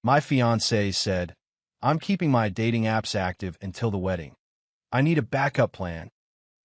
My fiancée said, I'm keeping my dating apps active until the wedding. I need a backup plan.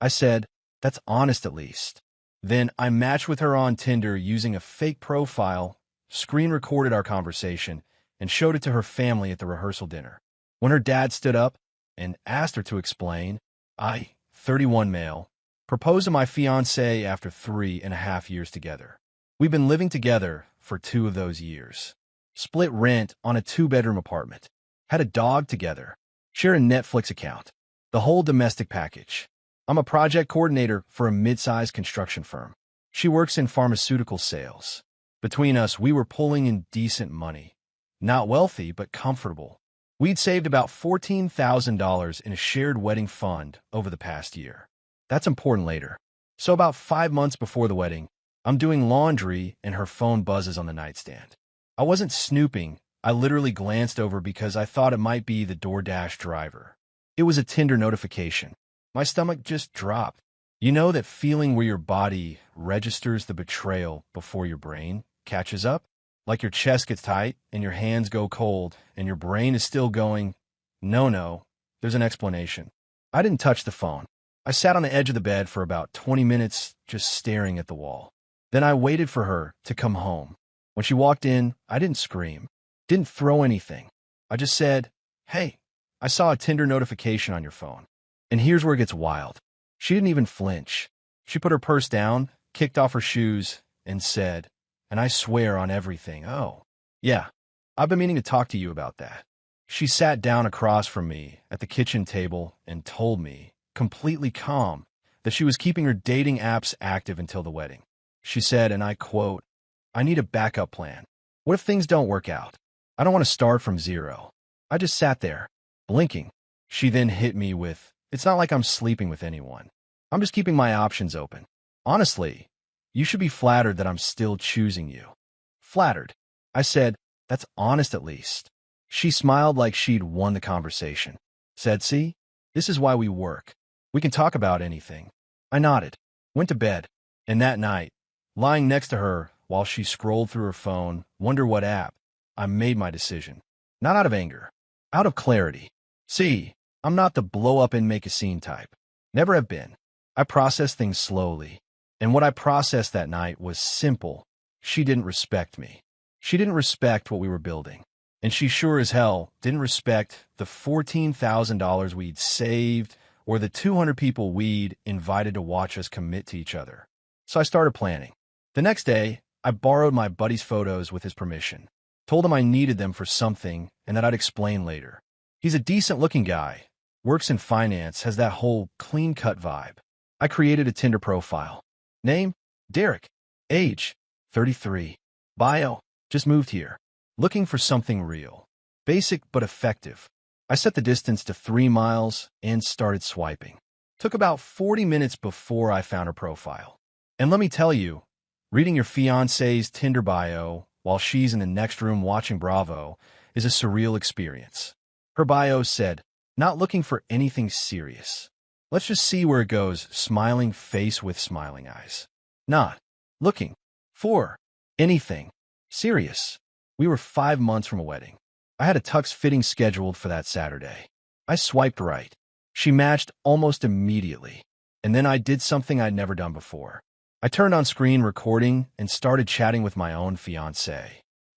I said, that's honest at least. Then I matched with her on Tinder using a fake profile, screen recorded our conversation, and showed it to her family at the rehearsal dinner. When her dad stood up and asked her to explain, I, 31 male, proposed to my fiancée after 3.5 years together. We've been living together for 2 of those years. Split rent on a 2-bedroom apartment. Had a dog together. Share a Netflix account. The whole domestic package. I'm a project coordinator for a mid-sized construction firm. She works in pharmaceutical sales. Between us, we were pulling in decent money. Not wealthy, but comfortable. We'd saved about $14,000 in a shared wedding fund over the past year. That's important later. So about 5 months before the wedding, I'm doing laundry and her phone buzzes on the nightstand. I wasn't snooping. I literally glanced over because I thought it might be the DoorDash driver. It was a Tinder notification. My stomach just dropped. You know that feeling where your body registers the betrayal before your brain catches up? Like your chest gets tight and your hands go cold and your brain is still going, no, there's an explanation. I didn't touch the phone. I sat on the edge of the bed for about 20 minutes just staring at the wall. Then I waited for her to come home. When she walked in, I didn't scream, didn't throw anything. I just said, hey, I saw a Tinder notification on your phone. And here's where it gets wild. She didn't even flinch. She put her purse down, kicked off her shoes, and said, and I swear on everything, oh, yeah, I've been meaning to talk to you about that. She sat down across from me at the kitchen table and told me, completely calm, that she was keeping her dating apps active until the wedding. She said, and I quote, I need a backup plan. What if things don't work out? I don't want to start from zero. I just sat there, blinking. She then hit me with, it's not like I'm sleeping with anyone. I'm just keeping my options open. Honestly, you should be flattered that I'm still choosing you. Flattered. I said, that's honest at least. She smiled like she'd won the conversation. Said, see, this is why we work. We can talk about anything. I nodded, went to bed, and that night, lying next to her while she scrolled through her phone, wonder what app, I made my decision. Not out of anger, out of clarity. See, I'm not the blow up and make a scene type. Never have been. I process things slowly. And what I processed that night was simple. She didn't respect me. She didn't respect what we were building. And she sure as hell didn't respect the $14,000 we'd saved or the 200 people we'd invited to watch us commit to each other. So I started planning. The next day, I borrowed my buddy's photos with his permission. Told him I needed them for something and that I'd explain later. He's a decent-looking guy, works in finance, has that whole clean-cut vibe. I created a Tinder profile. Name, Derek. Age, 33. Bio, just moved here. Looking for something real. Basic but effective. I set the distance to 3 miles and started swiping. Took about 40 minutes before I found her profile. And let me tell you, reading your fiancé's Tinder bio while she's in the next room watching Bravo is a surreal experience. Her bio said, not looking for anything serious. Let's just see where it goes, smiling face with smiling eyes. Not looking for anything serious. We were 5 months from a wedding. I had a tux fitting scheduled for that Saturday. I swiped right. She matched almost immediately. And then I did something I'd never done before. I turned on screen recording and started chatting with my own fiancée.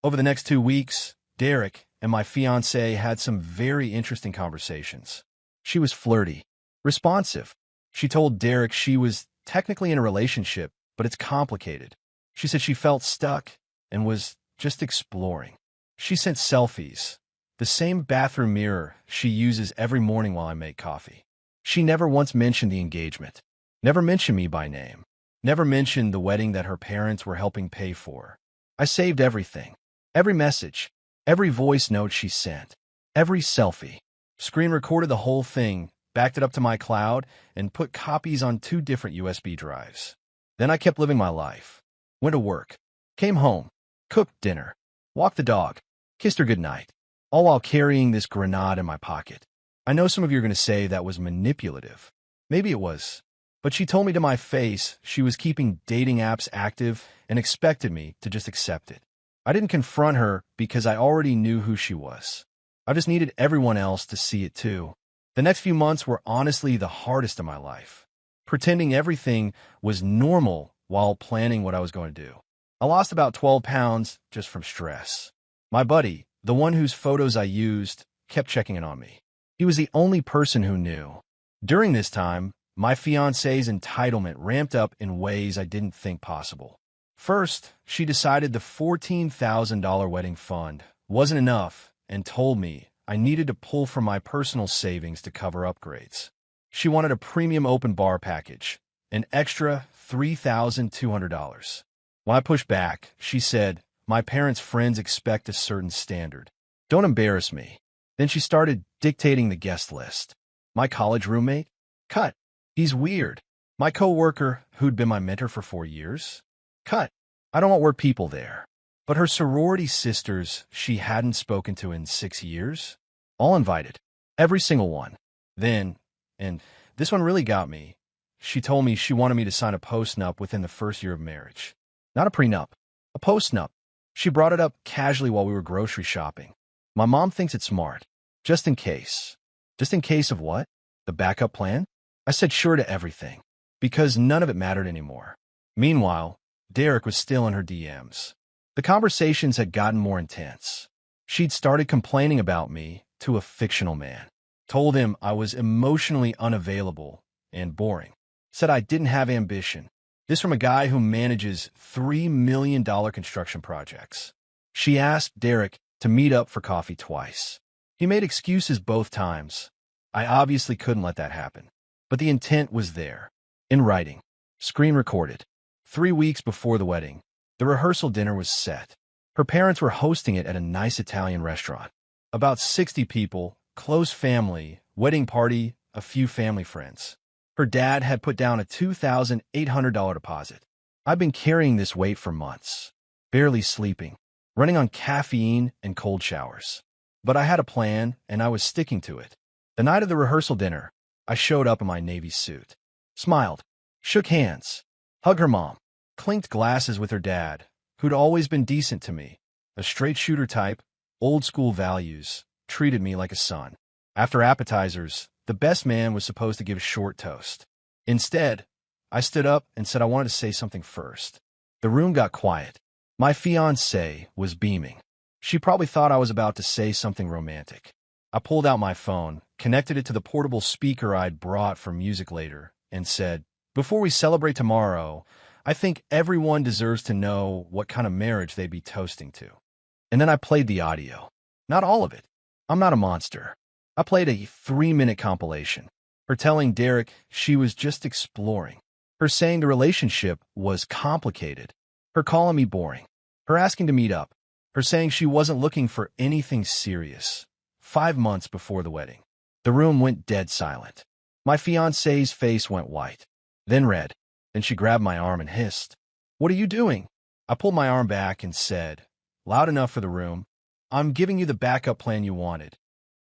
Over the next 2 weeks, Derek and my fiancée had some very interesting conversations. She was flirty, responsive. She told Derek she was technically in a relationship, but it's complicated. She said she felt stuck and was just exploring. She sent selfies, the same bathroom mirror she uses every morning while I make coffee. She never once mentioned the engagement, never mentioned me by name, never mentioned the wedding that her parents were helping pay for. I saved everything, every message, every voice note she sent, every selfie. Screen recorded the whole thing, backed it up to my cloud, and put copies on 2 different USB drives. Then I kept living my life. Went to work, came home, cooked dinner, walked the dog, kissed her goodnight, all while carrying this grenade in my pocket. I know some of you are going to say that was manipulative. Maybe it was. But she told me to my face she was keeping dating apps active and expected me to just accept it. I didn't confront her because I already knew who she was. I just needed everyone else to see it too. The next few months were honestly the hardest of my life, pretending everything was normal while planning what I was going to do. I lost about 12 pounds just from stress. My buddy, the one whose photos I used, kept checking in on me. He was the only person who knew. During this time, my fiancée's entitlement ramped up in ways I didn't think possible. First, she decided the $14,000 wedding fund wasn't enough and told me I needed to pull from my personal savings to cover upgrades. She wanted a premium open bar package, an extra $3,200. When I pushed back, she said, "My parents' friends expect a certain standard. Don't embarrass me." Then she started dictating the guest list. My college roommate? Cut. He's weird. My coworker, who'd been my mentor for 4 years? Cut. I don't want weird people there. But her sorority sisters she hadn't spoken to in 6 years? All invited. Every single one. Then, and this one really got me, she told me she wanted me to sign a post-nup within the first year of marriage. Not a prenup. A post-nup. She brought it up casually while we were grocery shopping. My mom thinks it's smart. Just in case. Just in case of what? The backup plan? I said sure to everything. Because none of it mattered anymore. Meanwhile, Derek was still in her DMs. The conversations had gotten more intense. She'd started complaining about me to a fictional man. Told him I was emotionally unavailable and boring. Said I didn't have ambition. This from a guy who manages $3 million construction projects. She asked Derek to meet up for coffee twice. He made excuses both times. I obviously couldn't let that happen. But the intent was there. In writing. Screen recorded. 3 weeks before the wedding, the rehearsal dinner was set. Her parents were hosting it at a nice Italian restaurant. About 60 people, close family, wedding party, a few family friends. Her dad had put down a $2,800 deposit. I've been carrying this weight for months, barely sleeping, running on caffeine and cold showers. But I had a plan, and I was sticking to it. The night of the rehearsal dinner, I showed up in my Navy suit, smiled, shook hands, hugged her mom, clinked glasses with her dad, who'd always been decent to me, a straight shooter type, old school values, treated me like a son. After appetizers, the best man was supposed to give a short toast. Instead, I stood up and said I wanted to say something first. The room got quiet. My fiancée was beaming. She probably thought I was about to say something romantic. I pulled out my phone, connected it to the portable speaker I'd brought for music later, and said, "Before we celebrate tomorrow, I think everyone deserves to know what kind of marriage they'd be toasting to." And then I played the audio. Not all of it. I'm not a monster. I played a 3-minute compilation. Her telling Derek she was just exploring. Her saying the relationship was complicated. Her calling me boring. Her asking to meet up. Her saying she wasn't looking for anything serious. 5 months before the wedding. The room went dead silent. My fiancée's face went white, then red. Then she grabbed my arm and hissed, "What are you doing?" I pulled my arm back and said, loud enough for the room, "I'm giving you the backup plan you wanted."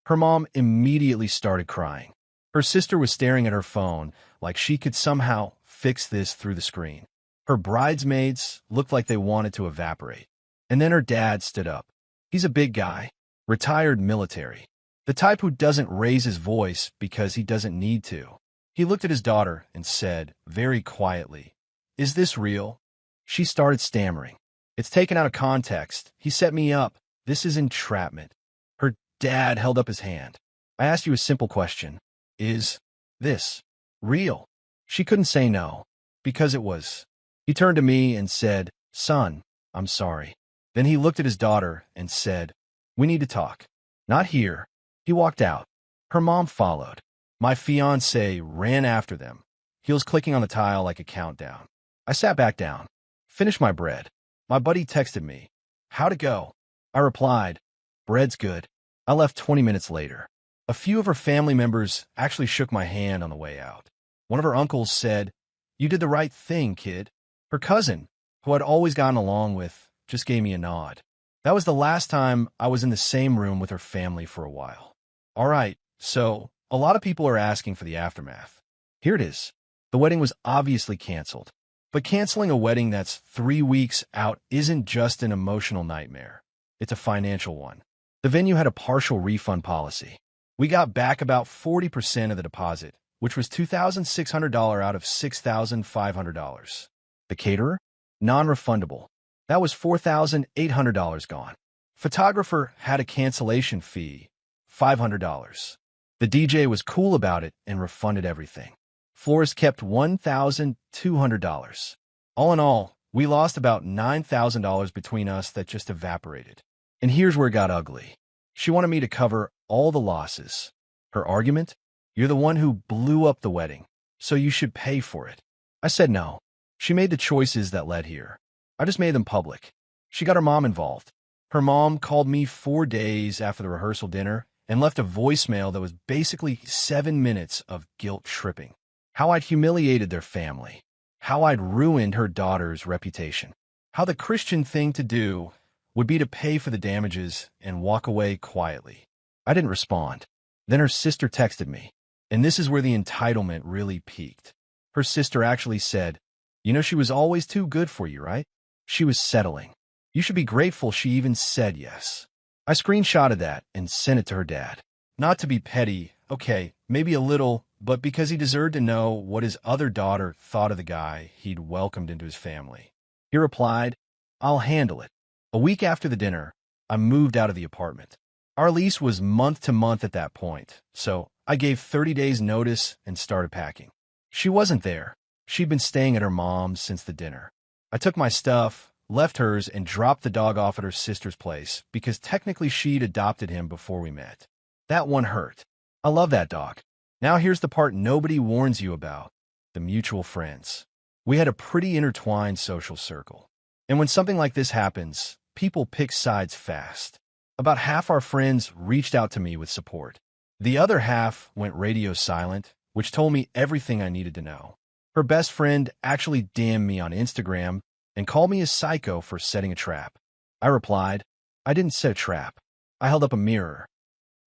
Her mom immediately started crying. Her sister was staring at her phone like she could somehow fix this through the screen. Her bridesmaids looked like they wanted to evaporate. And then her dad stood up. He's a big guy, retired military, the type who doesn't raise his voice because he doesn't need to. He looked at his daughter and said, very quietly, "Is this real?" She started stammering. "It's taken out of context. He set me up. This is entrapment." Her dad held up his hand. "I asked you a simple question. Is this real?" She couldn't say no, because it was. He turned to me and said, "Son, I'm sorry." Then he looked at his daughter and said, "We need to talk." "Not here." He walked out. Her mom followed. My fiancé ran after them, heels clicking on the tile like a countdown. I sat back down, finished my bread. My buddy texted me, "How'd it go?" I replied, "Bread's good." I left 20 minutes later. A few of her family members actually shook my hand on the way out. One of her uncles said, "You did the right thing, kid." Her cousin, who I'd always gotten along with, just gave me a nod. That was the last time I was in the same room with her family for a while. All right, so a lot of people are asking for the aftermath. Here it is. The wedding was obviously canceled. But canceling a wedding that's 3 weeks out isn't just an emotional nightmare. It's a financial one. The venue had a partial refund policy. We got back about 40% of the deposit, which was $2,600 out of $6,500. The caterer? Non-refundable. That was $4,800 gone. Photographer had a cancellation fee, $500. The DJ was cool about it and refunded everything. Florist kept $1,200. All in all, we lost about $9,000 between us that just evaporated. And here's where it got ugly. She wanted me to cover all the losses. Her argument? You're the one who blew up the wedding, so you should pay for it. I said no. She made the choices that led here. I just made them public. She got her mom involved. Her mom called me 4 days after the rehearsal dinner and left a voicemail that was basically 7 minutes of guilt tripping. How I'd humiliated their family. How I'd ruined her daughter's reputation. How the Christian thing to do would be to pay for the damages and walk away quietly. I didn't respond. Then her sister texted me, and this is where the entitlement really peaked. Her sister actually said, "You know she was always too good for you, right?" She was settling. You should be grateful she even said yes. I screenshotted that and sent it to her dad. Not to be petty, okay, maybe a little, but because he deserved to know what his other daughter thought of the guy he'd welcomed into his family. He replied, "I'll handle it." A week after the dinner, I moved out of the apartment. Our lease was month to month at that point, so I gave 30 days notice and started packing. She wasn't there. She'd been staying at her mom's since the dinner. I took my stuff, left hers, and dropped the dog off at her sister's place because technically she'd adopted him before we met. That one hurt. I love that dog. Now here's the part nobody warns you about, the mutual friends. We had a pretty intertwined social circle. And when something like this happens, people pick sides fast. About half our friends reached out to me with support. The other half went radio silent, which told me everything I needed to know. Her best friend actually DM'd me on Instagram and called me a psycho for setting a trap. I replied, "I didn't set a trap. I held up a mirror."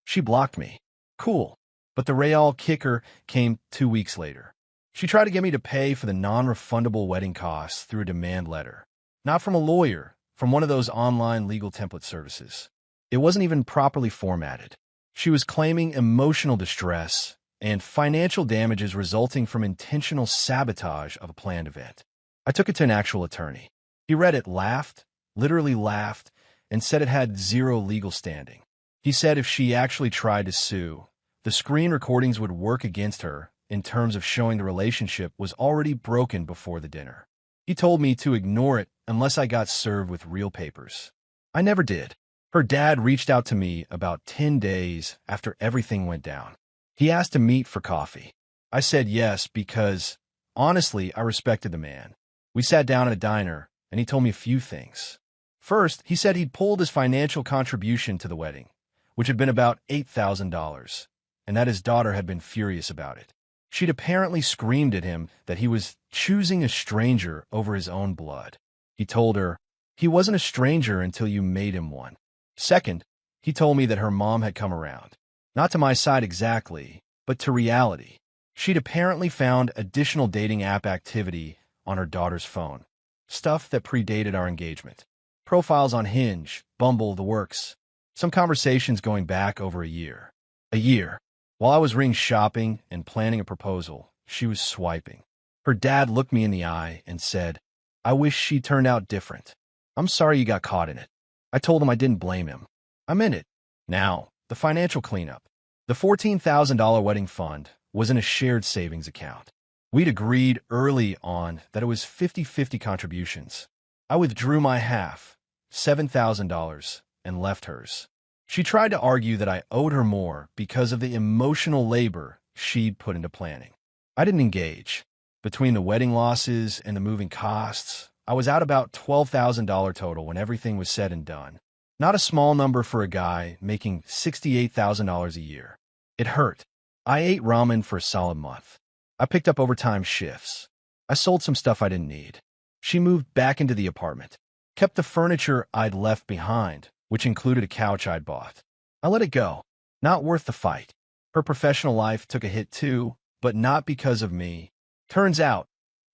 She blocked me. Cool. But the real kicker came 2 weeks later. She tried to get me to pay for the non-refundable wedding costs through a demand letter. Not from a lawyer, from one of those online legal template services. It wasn't even properly formatted. She was claiming emotional distress and financial damages resulting from intentional sabotage of a planned event. I took it to an actual attorney. He read it, laughed, literally laughed, and said it had zero legal standing. He said if she actually tried to sue, the screen recordings would work against her in terms of showing the relationship was already broken before the dinner. He told me to ignore it unless I got served with real papers. I never did. Her dad reached out to me about 10 days after everything went down. He asked to meet for coffee. I said yes because, honestly, I respected the man. We sat down at a diner, and he told me a few things. First, he said he'd pulled his financial contribution to the wedding, which had been about $8,000, and that his daughter had been furious about it. She'd apparently screamed at him that he was choosing a stranger over his own blood. He told her, he wasn't a stranger until you made him one. Second, he told me that her mom had come around. Not to my side exactly, but to reality. She'd apparently found additional dating app activity on her daughter's phone. Stuff that predated our engagement. Profiles on Hinge, Bumble, the works. Some conversations going back over a year. A year. While I was ring shopping and planning a proposal, she was swiping. Her dad looked me in the eye and said, "I wish she turned out different. I'm sorry you got caught in it." I told him I didn't blame him. I meant it. Now, the financial cleanup. The $14,000 wedding fund was in a shared savings account. We'd agreed early on that it was 50-50 contributions. I withdrew my half, $7,000, and left hers. She tried to argue that I owed her more because of the emotional labor she'd put into planning. I didn't engage. Between the wedding losses and the moving costs, I was out about $12,000 total when everything was said and done. Not a small number for a guy making $68,000 a year. It hurt. I ate ramen for a solid month. I picked up overtime shifts. I sold some stuff I didn't need. She moved back into the apartment. Kept the furniture I'd left behind, which included a couch I'd bought. I let it go. Not worth the fight. Her professional life took a hit too, but not because of me. Turns out,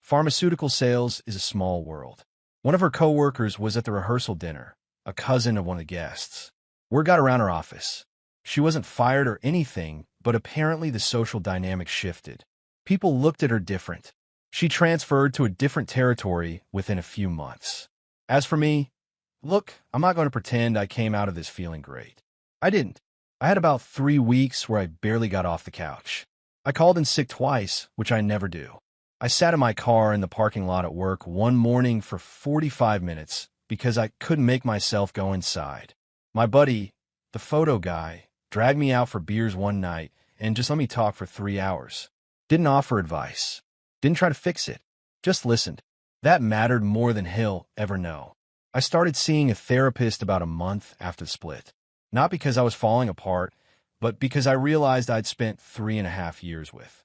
Pharmaceutical sales is a small world. One of her coworkers was at the rehearsal dinner, a cousin of one of the guests. Word got around her office. She wasn't fired or anything, but apparently the social dynamic shifted. People looked at her different. She transferred to a different territory within a few months. As for me, look, I'm not going to pretend I came out of this feeling great. I didn't. I had about 3 weeks where I barely got off the couch. I called in sick twice, which I never do. I sat in my car in the parking lot at work one morning for 45 minutes because I couldn't make myself go inside. My buddy, the photo guy, dragged me out for beers one night and just let me talk for 3 hours. Didn't offer advice. Didn't try to fix it. Just listened. That mattered more than he'll ever know. I started seeing a therapist about a month after the split. Not because I was falling apart, but because I realized I'd spent 3.5 years with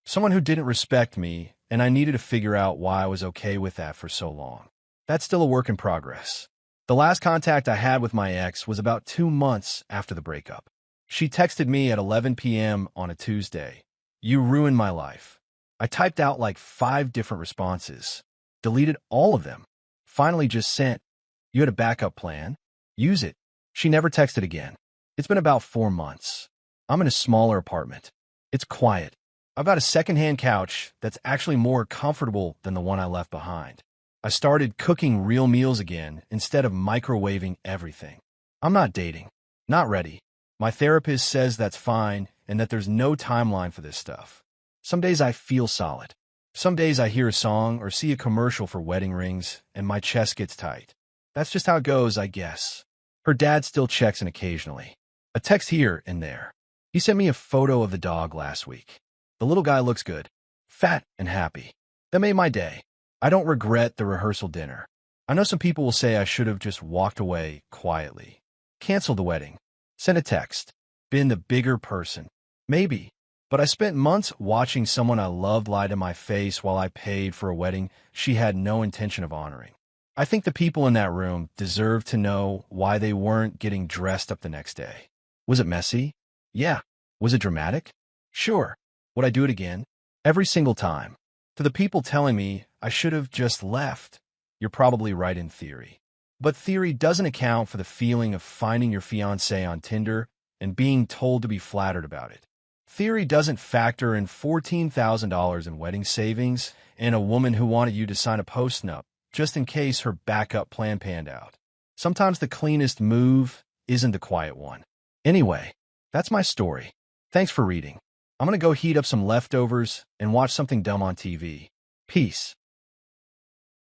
someone who didn't respect me, and I needed to figure out why I was okay with that for so long. That's still a work in progress. The last contact I had with my ex was about 2 months after the breakup. She texted me at 11 p.m. on a Tuesday. "You ruined my life." I typed out like 5 different responses, deleted all of them, finally just sent, "You had a backup plan? Use it." She never texted again. It's been about 4 months. I'm in a smaller apartment. It's quiet. I've got a secondhand couch that's actually more comfortable than the one I left behind. I started cooking real meals again instead of microwaving everything. I'm not dating. Not ready. My therapist says that's fine and that there's no timeline for this stuff. Some days I feel solid. Some days I hear a song or see a commercial for wedding rings and my chest gets tight. That's just how it goes, I guess. Her dad still checks in occasionally. A text here and there. He sent me a photo of the dog last week. The little guy looks good, fat and happy. That made my day. I don't regret the rehearsal dinner. I know some people will say I should have just walked away quietly. Canceled the wedding. Sent a text. Been the bigger person. Maybe. But I spent months watching someone I loved lie to my face while I paid for a wedding she had no intention of honoring. I think the people in that room deserve to know why they weren't getting dressed up the next day. Was it messy? Yeah. Was it dramatic? Sure. Would I do it again? Every single time. To the people telling me I should have just left, you're probably right in theory. But theory doesn't account for the feeling of finding your fiancé on Tinder and being told to be flattered about it. Theory doesn't factor in $14,000 in wedding savings and a woman who wanted you to sign a post-nup just in case her backup plan panned out. Sometimes the cleanest move isn't the quiet one. Anyway, that's my story. Thanks for reading. I'm going to go heat up some leftovers and watch something dumb on TV. Peace.